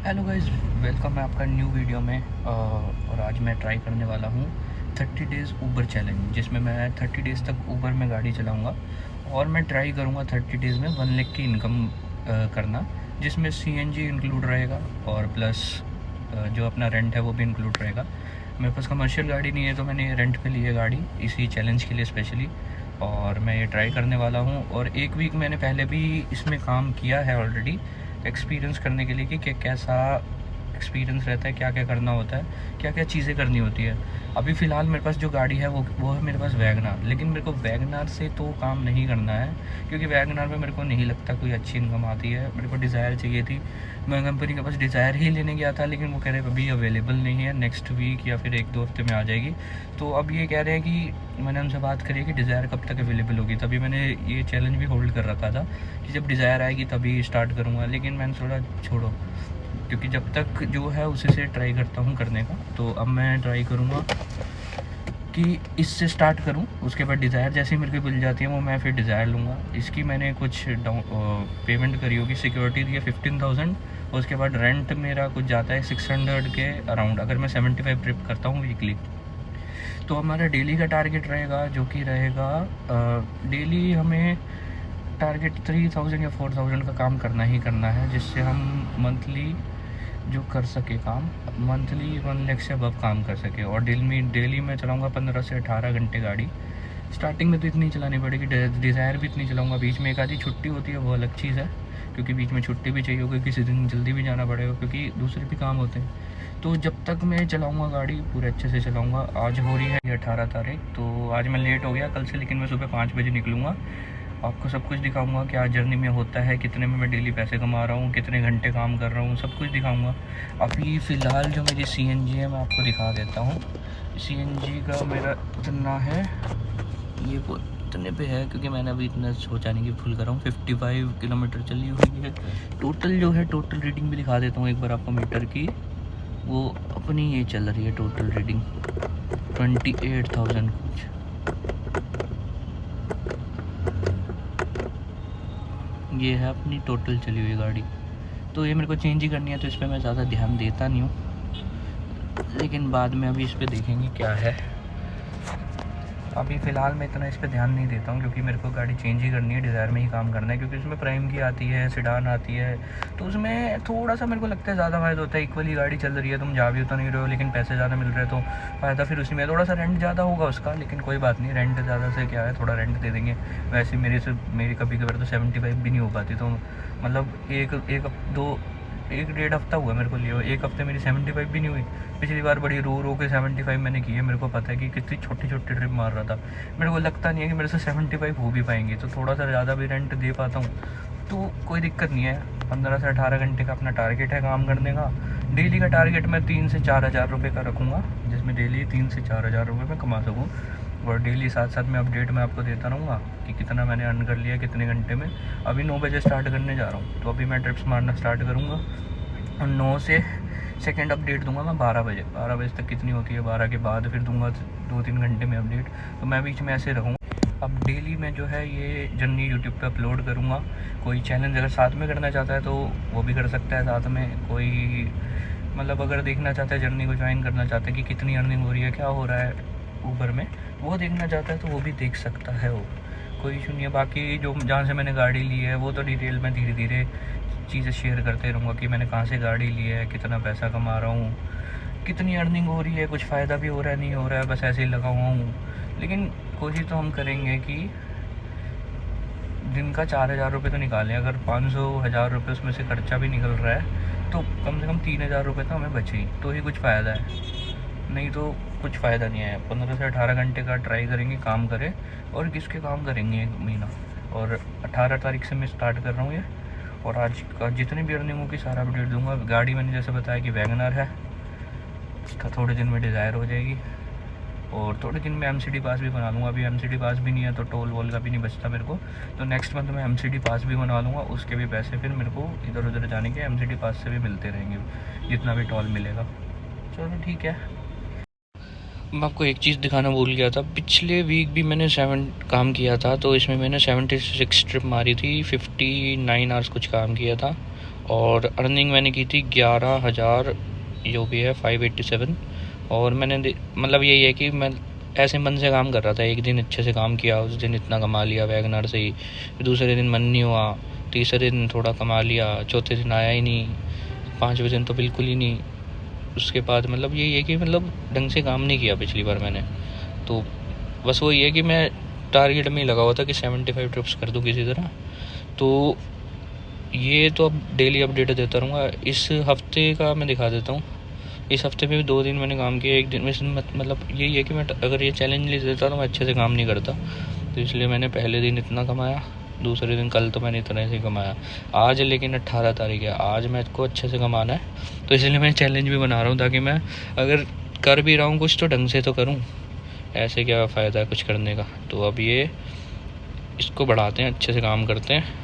Hello guys, welcome है आपका new video में। और आज मैं ट्राई करने वाला हूँ 30 डेज़ ऊबर चैलेंज, जिसमें मैं 30 डेज़ तक ऊबर में गाड़ी चलाऊँगा और मैं ट्राई करूँगा 30 डेज़ में 1 लाख की इनकम करना, जिसमें सीएनजी इंक्लूड रहेगा और प्लस जो अपना रेंट है वो भी इंक्लूड रहेगा। मेरे पास कमर्शियल गाड़ी नहीं है तो मैंने रेंट पे ली है गाड़ी इसी चैलेंज के लिए स्पेशली, और मैं ये ट्राई करने वाला हूँ। और एक वीक मैंने पहले भी इसमें काम किया है ऑलरेडी, एक्सपीरियंस करने के लिए कि कैसा एक्सपीरियंस रहता है, क्या क्या करना होता है, क्या क्या चीज़ें करनी होती है। अभी फ़िलहाल मेरे पास जो गाड़ी है वो है मेरे पास वैगनार, लेकिन मेरे को वैगनार से तो काम नहीं करना है क्योंकि वैगनार में मेरे को नहीं लगता कोई अच्छी इनकम आती है। मेरे को डिज़ायर चाहिए थी, मैं कंपनी के पास डिज़ायर ही लेने गया था, लेकिन वो कह रहे हैं अभी अवेलेबल नहीं है, नेक्स्ट वीक या फिर 1-2 हफ्ते में आ जाएगी। तो अब ये कह रहे हैं कि मैंने उनसे बात करी कि डिज़ायर कब तक अवेलेबल होगी, तभी मैंने ये चैलेंज भी होल्ड कर रखा था कि जब डिज़ायर आएगी तभी स्टार्ट करूँगा। लेकिन मैंने सोचा छोड़ो, क्योंकि जब तक जो है उसी से ट्राई करता हूँ करने का। तो अब मैं ट्राई करूँगा कि इससे स्टार्ट करूँ, उसके बाद डिज़ायर जैसी मेरे को मिल जाती है वो मैं फिर डिज़ायर लूँगा। इसकी मैंने कुछ पेमेंट करी होगी, सिक्योरिटी दी है 15,000, और उसके बाद रेंट मेरा कुछ जाता है 600 के अराउंड, अगर मैं 75 ट्रिप करता हूँ वीकली। तो हमारा डेली का टारगेट रहेगा, जो कि रहेगा डेली हमें टारगेट 3000 या 4000 का काम करना ही करना है, जिससे हम मंथली जो कर सके काम, मंथली 1 लाख से अबव काम कर सके। और डेली में चलाऊँगा 15 से 18 घंटे गाड़ी। स्टार्टिंग में तो इतनी चलानी पड़ेगी, डिज़ायर भी इतनी चलाऊँगा। बीच में एक आधी छुट्टी होती है, वो अलग चीज़ है, क्योंकि बीच में छुट्टी भी चाहिए होगी, किसी दिन जल्दी भी जाना पड़ेगा क्योंकि दूसरे भी काम होते हैं। तो जब तक मैं चलाऊँगा गाड़ी पूरे अच्छे से चलाऊँगा। आज हो रही है 18 तारीख, तो आज मैं लेट हो गया कल से, लेकिन मैं सुबह 5 बजे निकलूँगा। आपको सब कुछ दिखाऊंगा क्या जर्नी में होता है, कितने में मैं डेली पैसे कमा रहा हूँ, कितने घंटे काम कर रहा हूँ, सब कुछ दिखाऊंगा। अभी फ़िलहाल जो मेरी सीएनजी है मैं आपको दिखा देता हूँ। सीएनजी का मेरा इतना है, ये इतने पे है क्योंकि मैंने अभी इतना सोचा नहीं कि फुल कर रहा हूँ। 55 किलोमीटर चली हुई है टोटल। जो है टोटल रीडिंग भी दिखा देता हूँ एक बार आपको मीटर की। वो अपनी ये चल रही है टोटल रीडिंग 28,000 कुछ। ये है अपनी टोटल चली हुई गाड़ी। तो ये मेरे को चेंज ही करनी है, तो इस पर मैं ज़्यादा ध्यान देता नहीं हूँ, लेकिन बाद में अभी इस पर देखेंगे क्या है। अभी फ़िलहाल मैं इतना इस पर ध्यान नहीं देता हूँ क्योंकि मेरे को गाड़ी चेंज ही करनी है, डिज़ायर में ही काम करना है, क्योंकि उसमें प्राइम की आती है, सेडान आती है, तो उसमें थोड़ा सा मेरे को लगता है ज़्यादा फ़ायदा होता है। इक्वली गाड़ी चल रही है, तुम जा भी तो नहीं रहे हो, लेकिन पैसे ज़्यादा मिल रहे हैं, तो फ़ायदा फिर उसी में। थोड़ा सा रेंट ज़्यादा होगा उसका, लेकिन कोई बात नहीं, रेंट ज़्यादा से क्या है, थोड़ा रेंट दे देंगे। वैसे मेरी कभी कभार तो 75 भी नहीं हो पाती, तो मतलब एक डेढ़ हफ्ता हुआ मेरे को लिए, एक हफ्ते मेरी 75 भी नहीं हुई। पिछली बार बड़ी रो रो के 75 मैंने की है। मेरे को पता है कि कितनी छोटी छोटी ट्रिप मार रहा था, मेरे को लगता नहीं है कि मेरे से 75 हो भी पाएंगी, तो थोड़ा सा ज़्यादा भी रेंट दे पाता हूँ तो कोई दिक्कत नहीं है। 15 से 18 घंटे का अपना टारगेट है काम करने का। डेली का टारगेट मैं 3 से 4 हज़ार रुपये का रखूँगा, जिसमें डेली 3 से 4 हज़ार रुपये मैं कमा सकूँ। और डेली साथ साथ में अपडेट मैं आपको देता रहूँगा कि कितना मैंने अर्न कर लिया कितने घंटे में। अभी 9 बजे स्टार्ट करने जा रहा हूँ, तो अभी मैं ट्रिप्स मारना स्टार्ट करूँगा और 9 से सेकंड अपडेट दूंगा मैं 12 बजे। 12 बजे तक कितनी होती है, 12 के बाद फिर दूंगा 2-3 घंटे में अपडेट, तो मैं बीच में ऐसे रहूँगा। अब डेली मैं जो है ये जर्नी यूट्यूब पे अपलोड करूँगा। कोई चैलेंज अगर साथ में करना चाहता है तो वो भी कर सकता है साथ में। कोई मतलब अगर देखना चाहता है, जर्नी को ज्वाइन करना चाहता है कि कितनी अर्निंग हो रही है, क्या हो रहा है ऊबर में, वो देखना चाहता है तो वो भी देख सकता है, वो कोई इशू नहीं है। बाकी जो जहाँ से मैंने गाड़ी ली है वो तो डिटेल में धीरे धीरे चीज़ें शेयर करते रहूँगा कि मैंने कहाँ से गाड़ी ली है, कितना पैसा कमा रहा हूँ, कितनी अर्निंग हो रही है, कुछ फ़ायदा भी हो रहा है नहीं हो रहा है, बस ऐसे ही लगा हुआ हूँ। लेकिन कोशिश तो हम करेंगे कि दिन का 4,000 रुपये तो निकालें। अगर 500-1000 रुपये उसमें से खर्चा भी निकल रहा है तो कम से कम 3,000 रुपये तो हमें बचे ही, तो ही कुछ फ़ायदा है, नहीं तो कुछ फ़ायदा नहीं है। 15 से 18 घंटे का ट्राई करेंगे, काम करें। और किसके काम करेंगे 1 महीना। और 18 तारीख से मैं स्टार्ट कर रहा हूँ ये, और आज का जितनी भी अर्निंग होगी सारा अपडेट दूंगा। गाड़ी मैंने जैसे बताया कि वैगनर है, इसका थोड़े दिन में डिज़ायर हो जाएगी, और थोड़े दिन में एमसीडी पास भी बना लूँगा। अभी एमसीडी पास भी नहीं है तो टोल वोल का भी नहीं बचता मेरे को, तो नेक्स्ट मंथ मैं एमसीडी पास भी बना लूँगा। उसके भी पैसे फिर मेरे को इधर उधर जाने के एमसीडी पास से भी मिलते रहेंगे, जितना भी टोल मिलेगा। चलो ठीक है। मैं आपको एक चीज़ दिखाना भूल गया था, पिछले वीक भी मैंने 7 काम किया था, तो इसमें मैंने 76 ट्रिप मारी थी, 59 आवर्स कुछ काम किया था। और अर्निंग मैंने की थी 11,000 जो भी है 587। और मैंने मतलब यही है कि मैं ऐसे मन से काम कर रहा था। एक दिन अच्छे से काम किया, उस दिन इतना कमा लिया वैगनर से ही। दूसरे दिन मन नहीं हुआ, तीसरे दिन थोड़ा कमा लिया, चौथे दिन आया ही नहीं, पाँचवें दिन तो बिल्कुल ही नहीं। उसके बाद मतलब यही है कि मतलब ढंग से काम नहीं किया पिछली बार मैंने। तो बस वही है कि मैं टारगेट में ही लगा हुआ था कि 75 ट्रिप्स कर दूँ किसी तरह। तो ये तो अब डेली अपडेट देता रहूँगा। इस हफ्ते का मैं दिखा देता हूँ। इस हफ्ते में भी 2 दिन मैंने काम किया, एक दिन में मतलब यही है कि मैं अगर ये चैलेंज ले लेता तो मैं अच्छे से काम नहीं करता। तो इसलिए मैंने पहले दिन इतना कमाया, दूसरे दिन कल तो मैंने इतना से कमाया। आज लेकिन 18 तारीख है, आज मैं को अच्छे से कमाना है। तो इसलिए मैं चैलेंज भी बना रहा हूँ ताकि मैं अगर कर भी रहा हूँ कुछ तो ढंग से तो करूँ। ऐसे क्या फ़ायदा है कुछ करने का। तो अब ये इसको बढ़ाते हैं, अच्छे से काम करते हैं।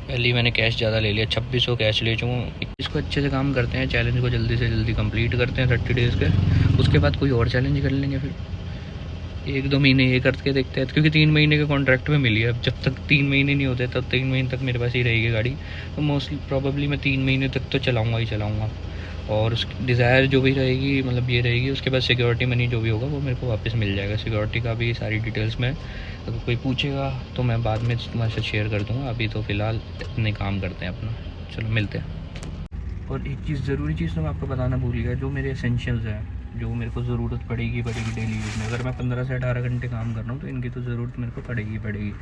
पहले मैंने कैश ज़्यादा ले लिया, 2600 कैश ले चुका। इसको अच्छे से काम करते हैं, चैलेंज को जल्दी से जल्दी कंप्लीट करते हैं 30 डेज़ के। उसके बाद कोई और चैलेंज कर लेंगे। फिर 1-2 महीने ये करके देखते हैं, क्योंकि 3 महीने के कॉन्ट्रैक्ट में मिली है। अब जब तक 3 महीने नहीं होते तब 3 महीने तक मेरे पास ही रहेगी गाड़ी। तो मोस्टली प्रॉबली मैं 3 महीने तक तो चलाऊँगा ही चलाऊँगा। और उसकी डिज़ायर जो भी रहेगी मतलब ये रहेगी। उसके बाद सिक्योरिटी मनी जो भी होगा वो मेरे को वापस मिल जाएगा। सिक्योरिटी का भी सारी डिटेल्स में अगर कोई पूछेगा तो मैं बाद में तुम्हारे साथ शेयर कर दूँगा। अभी तो फ़िलहाल इतने काम करते हैं अपना। चलो मिलते हैं। और एक चीज़ ज़रूरी चीज़ तो मैं आपको बताना भूल गया, जो मेरे एसेंशियल्स हैं, जो मेरे को ज़रूरत पड़ेगी डेली यूज़ में। अगर मैं 15 से 18 घंटे काम कर रहा हूँ तो इनकी तो ज़रूरत मेरे को पड़ेगी।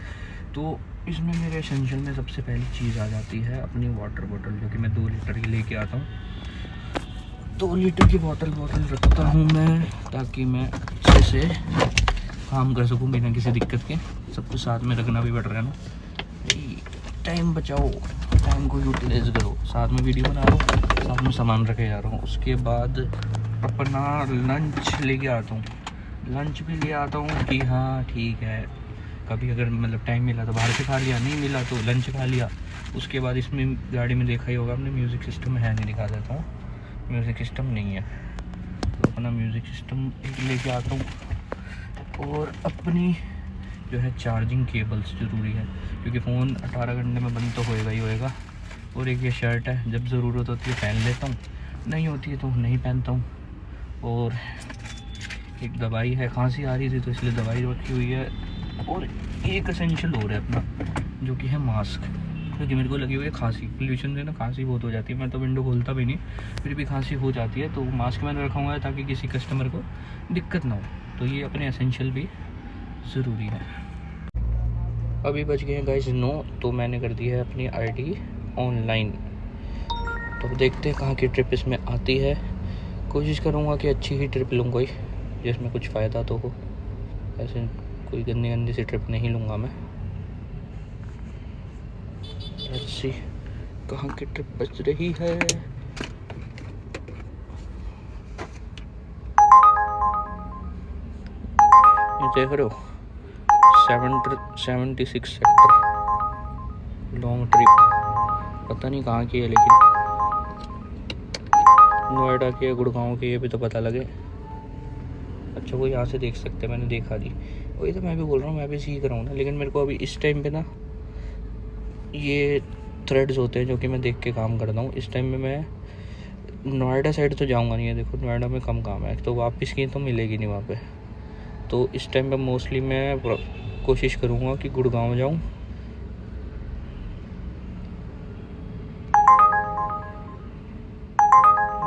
तो इसमें मेरे एसेंशियल में सबसे पहली चीज़ आ जाती है अपनी वाटर बॉटल, जो कि मैं 2 लीटर की लेके आता हूँ। 2 लीटर की बॉटल रखता हूँ मैं, ताकि मैं अच्छे से काम कर सकूँ बिना किसी दिक्कत के। सब कुछ साथ में रखना भी पड़ रहा है ना, टाइम बचाओ, टाइम को यूटिलाइज करो। साथ में वीडियो बना लो, साथ में सामान रखे जा रहा हूँ। उसके बाद अपना लंच लेके आता हूँ। लंच भी ले आता हूँ कि हाँ ठीक है, कभी अगर मतलब टाइम मिला तो बाहर से खा लिया, नहीं मिला तो लंच खा लिया। उसके बाद इसमें गाड़ी में देखा ही होगा आपने, म्यूज़िक सिस्टम है नहीं, दिखा देता हूँ। म्यूज़िक सिस्टम नहीं है तो अपना म्यूज़िक सिस्टम एक लेके आता हूँ। और अपनी जो है चार्जिंग केबल्स ज़रूरी है, क्योंकि फ़ोन 18 घंटे में बंद तो होएगा ही होएगा। और एक ये शर्ट है, जब ज़रूरत होती है पहन लेता हूँ, नहीं होती है तो नहीं पहनता हूँ। और एक दवाई है, खांसी आ रही थी तो इसलिए दवाई रखी हुई है। और एक एसेंशियल और है अपना, जो कि है मास्क, क्योंकि मेरे को लगी हुई है खांसी। पोल्यूशन से ना खांसी बहुत हो जाती है। मैं तो विंडो खोलता भी नहीं, फिर भी खांसी हो जाती है। तो मास्क मैंने रखा हुआ है ताकि किसी कस्टमर को दिक्कत ना हो। तो ये अपने एसेंशियल भी ज़रूरी है। अभी बज गए हैं गाइस 9, तो मैंने कर दी है अपनी आईडी ऑनलाइन। तो देखते हैं कहाँ की ट्रिप इसमें आती है। कोशिश करूँगा कि अच्छी ही ट्रिप लूँ कोई, जिसमें कुछ फ़ायदा तो हो। ऐसे कोई गंदी सी ट्रिप नहीं लूँगा मैं। लेट्स सी कहाँ की ट्रिप बच रही है। ये देख रहे हो 76 सेक्टर लॉन्ग ट्रिप, पता नहीं कहाँ की है, लेकिन नोएडा की है, गुड़गांव की है, भी तो पता लगे। अच्छा वो यहाँ से देख सकते हैं, मैंने देखा नहीं। वही तो मैं भी बोल रहा हूँ, मैं भी सीख रहा हूँ ना। लेकिन मेरे को अभी इस टाइम पे ना ये थ्रेड्स होते हैं जो कि मैं देख के काम करता हूँ। इस टाइम में मैं नोएडा साइड तो जाऊँगा नहीं है, देखो नोएडा में कम काम है, तो वापस की तो मिलेगी नहीं वहाँ पे। तो इस टाइम पे मोस्टली मैं कोशिश करूँगा कि गुड़गांव जाऊँ।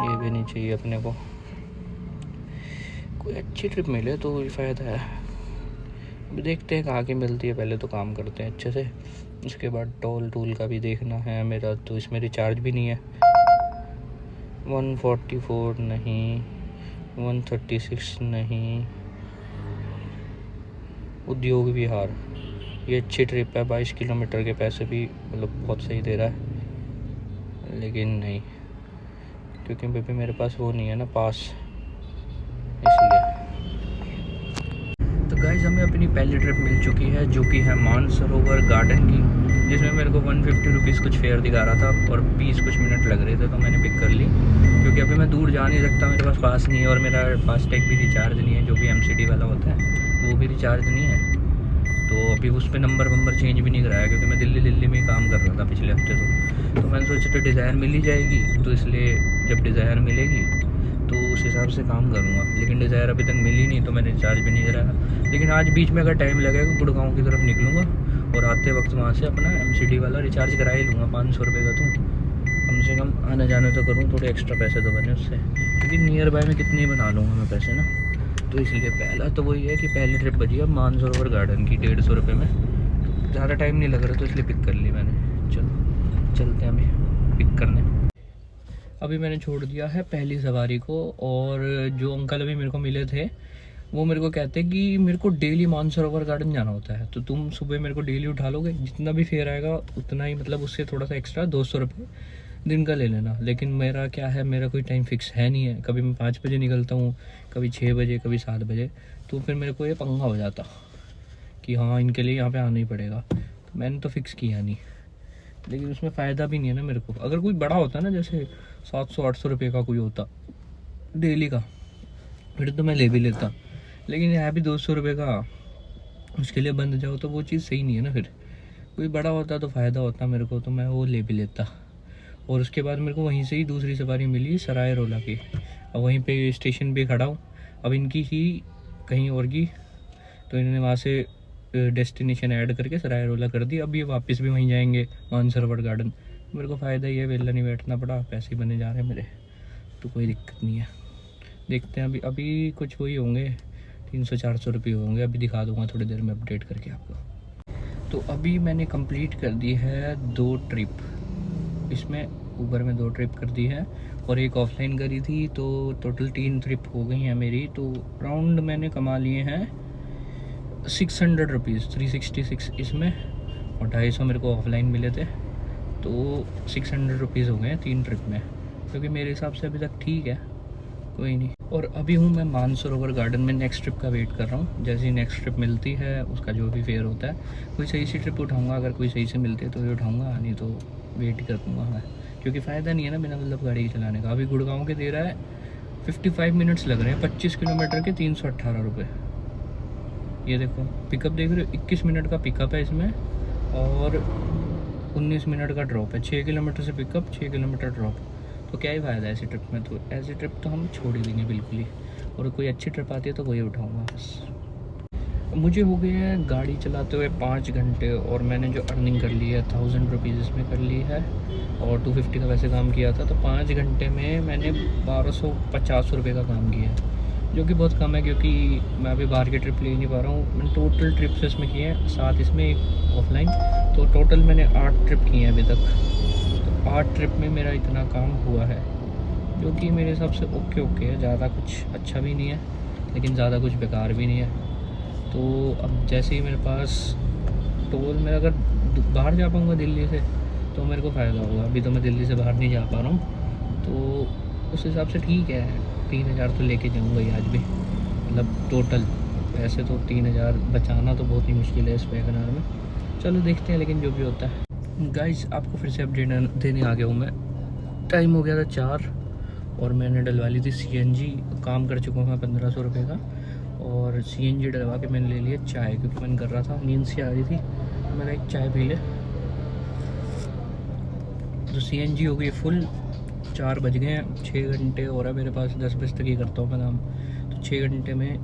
ये भी नहीं चाहिए अपने को, कोई अच्छी ट्रिप मिले तो ही फ़ायदा है। अभी देखते हैं कहाँ की मिलती है, पहले तो काम करते हैं अच्छे से। उसके बाद टोल का भी देखना है मेरा। तो इसमें रिचार्ज भी नहीं है। 144 नहीं, 136 नहीं, उद्योग विहार, ये अच्छी ट्रिप है। 22 किलोमीटर के पैसे भी मतलब बहुत सही दे रहा है, लेकिन नहीं, क्योंकि अभी मेरे पास वो नहीं है ना पास, इसलिए। तो गाइस हमें अपनी पहली ट्रिप मिल चुकी है, जो कि है मानसरोवर गार्डन की, जिसमें मेरे को 150 रुपीज़ कुछ फेयर दिखा रहा था और 20 कुछ मिनट लग रहे थे। तो मैंने पिक कर ली, क्योंकि अभी मैं दूर जा नहीं सकता, मेरे पास नहीं है। और मेरा फास्टैग भी रिचार्ज नहीं है, जो भी MCD वाला होता है वो भी रिचार्ज नहीं है। तो अभी उस पर नंबर चेंज भी नहीं कराया, क्योंकि मैं दिल्ली में ही काम कर रहा था पिछले हफ्ते। तो मैंने सोचा तो डिज़ायर मिल ही जाएगी, तो इसलिए जब डिज़ायर मिलेगी तो उस हिसाब से काम करूँगा। लेकिन डिज़ायर अभी तक मिली नहीं, तो मैंने रिचार्ज भी नहीं कराया। लेकिन आज बीच में अगर टाइम लगेगा गुड़गांव की तरफ निकलूँगा और आते वक्त वहाँ से अपना MCD वाला रिचार्ज करा ही लूँगा 500 रुपये का। तो कम से कम आने जाने तो करूँ, थोड़े एक्स्ट्रा पैसे तो बने उससे, क्योंकि नियर बाय में कितने ही बना लूँगा मैं पैसे ना। तो इसलिए पहला तो वही है कि पहली ट्रिप बची है मानसरोवर गार्डन की 150 रुपये में। ज़्यादा टाइम नहीं लग रहा, तो इसलिए पिक कर ली मैंने। चलो चलते हैं अभी पिक करने। अभी मैंने छोड़ दिया है पहली सवारी को, और जो अंकल अभी मेरे को मिले थे वो मेरे को कहते कि मेरे को डेली मानसरोवर गार्डन जाना होता है, तो तुम सुबह मेरे को डेली उठा लोगे, जितना भी फेयर आएगा उतना ही, मतलब उससे थोड़ा सा एक्स्ट्रा 200 रुपये दिन का ले लेना। लेकिन मेरा क्या है, मेरा कोई टाइम फिक्स है नहीं है। कभी मैं 5 बजे निकलता हूँ, कभी 6 बजे, कभी 7 बजे। तो फिर मेरे को ये पंगा हो जाता कि हाँ इनके लिए यहाँ पे आना ही पड़ेगा। तो मैंने तो फिक्स किया नहीं, लेकिन उसमें फ़ायदा भी नहीं है ना मेरे को। अगर कोई बड़ा होता ना, जैसे 700-800 रुपये का कोई होता डेली का, फिर तो मैं ले भी लेता। लेकिन यहाँ भी 200 रुपये का, उसके लिए बंद जाओ तो वो चीज़ सही नहीं है ना। फिर कोई बड़ा होता तो फ़ायदा होता मेरे को, तो मैं वो ले भी लेता। और उसके बाद मेरे को वहीं से ही दूसरी सवारी मिली सराय रोला की। अब वहीं पे स्टेशन पे खड़ा हूँ, अब इनकी ही कहीं और की, तो इन्होंने वहाँ से डेस्टिनेशन ऐड करके सराय रोला कर दी। अब ये वापस भी वहीं जाएंगे मानसरोवर गार्डन। मेरे को फ़ायदा ही है, वेला नहीं बैठना पड़ा, पैसे बने जा रहे हैं मेरे, तो कोई दिक्कत नहीं है। देखते हैं अभी कुछ वही होंगे 300-400 रुपये होंगे। अभी दिखा दूँगा थोड़ी देर में अपडेट करके आपको। तो अभी मैंने कंप्लीट कर दी है 2 ट्रिप, इसमें ऊबर में 2 ट्रिप कर दी है और एक ऑफलाइन करी थी, तो टोटल 3 ट्रिप हो गई हैं मेरी। तो राउंड मैंने कमा लिए हैं 600 रुपीज़, 366 इसमें, और 250 मेरे को ऑफलाइन मिले थे। तो 600 रुपीज़ हो गए हैं 3 ट्रिप में, क्योंकि मेरे हिसाब से अभी तक ठीक है, कोई नहीं। और अभी हूँ मैं मानसरोवर गार्डन में, नेक्स्ट ट्रिप का वेट कर रहा हूँ। जैसे ही नेक्स्ट ट्रिप मिलती है उसका जो भी फेयर होता है, कोई सही सी ट्रिप उठाऊँगा। अगर कोई सही से मिलती है तो ये उठाऊँगा, नहीं तो वेट कर दूँगा मैं, क्योंकि फ़ायदा नहीं है ना बिना मतलब गाड़ी चलाने का। अभी गुड़गांव के दे रहा है 55 मिनट्स लग रहे हैं, 25 किलोमीटर के 318 रुपये। ये देखो पिकअप देख रहे हो, 21 मिनट का पिकअप है इसमें और 19 मिनट का ड्रॉप है। 6 किलोमीटर से पिकअप, 6 किलोमीटर ड्रॉप। तो क्या ही फ़ायदा है ऐसी ट्रिप में। तो ऐसी ट्रिप तो हम छोड़ ही देंगे बिल्कुल ही, और कोई अच्छी ट्रिप आती है तो वही उठाऊँगा बस। मुझे हो गए हैं गाड़ी चलाते हुए 5 घंटे, और मैंने जो अर्निंग कर ली है 1000 रुपीज़ इसमें कर ली है, और 250 का वैसे काम किया था। तो 5 घंटे में मैंने 1250 रुपये का काम किया है, जो कि बहुत कम है, क्योंकि मैं अभी बाहर की ट्रिप ले नहीं पा रहा हूँ। मैंने टोटल ट्रिप्स इसमें किए हैं 7, इसमें एक ऑफलाइन, तो टोटल मैंने 8 ट्रिप किए हैं अभी तक। तो 8 ट्रिप में मेरा इतना काम हुआ है, जो कि मेरे हिसाब से ओके है। ज़्यादा कुछ अच्छा भी नहीं है, लेकिन ज़्यादा कुछ बेकार भी नहीं है। तो अब जैसे ही मेरे पास टोल, मैं अगर बाहर जा पाऊँगा दिल्ली से तो मेरे को फ़ायदा होगा। अभी तो मैं दिल्ली से बाहर नहीं जा पा रहा हूँ, तो उस हिसाब से ठीक है। 3000 तो लेके जाऊँगा ही आज भी, मतलब टोटल पैसे तो 3000 बचाना तो बहुत ही मुश्किल है इस वैगनआर में। चलो देखते हैं, लेकिन जो भी होता है। गाइस आपको फिर से अपडेट देने आ गया हूँ मैं। टाइम हो गया था 4, और मैंने डलवा ली थी CNG। काम कर चुका हूँ मैं 1500 रुपये का, और CNG डलवा के मैंने ले लिया चाय, क्योंकि मन कर रहा था, नींद सी आ रही थी, तो मैंने एक चाय पी ले। तो CNG हो गई फुल। 4 बज गए हैं, 6 घंटे हो रहा है मेरे पास, 10 बजे तक ही करता हूँ मैं काम। तो 6 घंटे में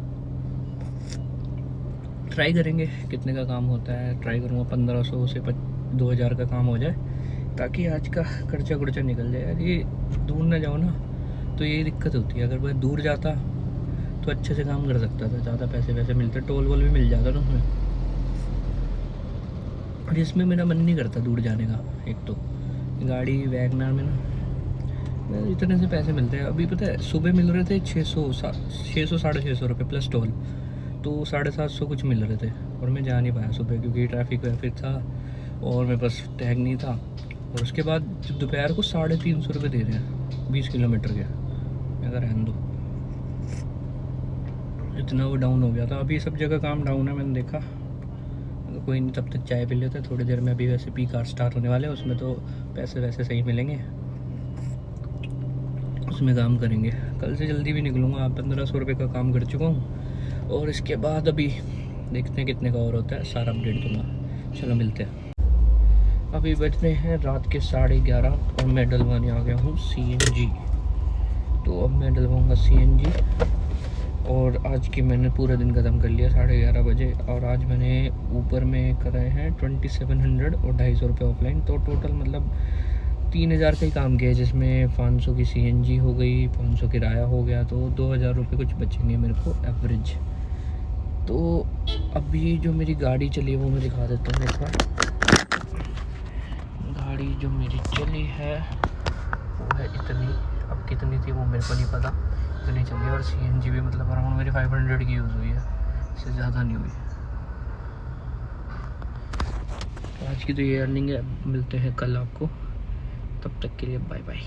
ट्राई करेंगे कितने का काम होता है। ट्राई करूँगा 1500 से 2000 का काम हो जाए, ताकि आज का खर्चा खुर्चा निकल जाए। यार ये दूर ना जाओ ना, तो यही दिक्कत होती है। अगर मैं दूर जाता तो अच्छे से काम कर सकता था, ज़्यादा पैसे वैसे मिलते, टोल वोल भी मिल जाता ना उसमें। और इसमें मेरा मन नहीं करता दूर जाने का। एक तो गाड़ी वैगनआर में ना इतने से पैसे मिलते हैं। अभी पता है सुबह मिल रहे थे 600 650 रुपये प्लस टोल, तो 750 कुछ मिल रहे थे। और मैं जा नहीं पाया सुबह, क्योंकि ट्रैफिक वैफिक था और मेरे पास टैग नहीं था। और उसके बाद दोपहर को 350 रुपये दे रहे हैं 20 किलोमीटर के। अगर रहने दो, इतना वो डाउन हो गया था। अभी सब जगह काम डाउन है, मैंने देखा। कोई नहीं, तब तक चाय पी लेते थोड़ी देर में। अभी वैसे पी कार स्टार्ट होने वाले हैं, उसमें तो पैसे वैसे सही मिलेंगे, उसमें काम करेंगे। कल से जल्दी भी निकलूँगा, 1500 रुपये का काम कर चुका हूँ। और इसके बाद अभी देखते हैं कितने का और होता है, सारा अपडेट दूंगा। चलो मिलते हैं। अभी बजते हैं रात के 11:30 और मैं डलवाने आ गया हूँ CNG। तो अब मैं डलवाऊँगा CNG। और आज की मैंने पूरा दिन ख़त्म कर लिया 11:30 बजे। और आज मैंने ऊपर में कराए हैं 2700 और 250 रुपये ऑफलाइन। तो टोटल मतलब 3000 का ही काम किया है, जिसमें 500 की CNG हो गई, 500 किराया हो गया, तो 2000 रुपये कुछ बचेंगे मेरे को एवरेज। तो अभी जो मेरी गाड़ी चली है वो मैं दिखा देता हूँ एक बार। गाड़ी जो मेरी चली है वो है इतनी, अब कितनी थी वो मेरे को नहीं पता, इतनी चली। और CNG भी मतलब अराउंड मेरी 500 की यूज़ हुई है, इससे ज़्यादा नहीं हुई। आज की तो ये अर्निंग है। मिलते हैं कल आपको, तब तक के लिए बाय बाय।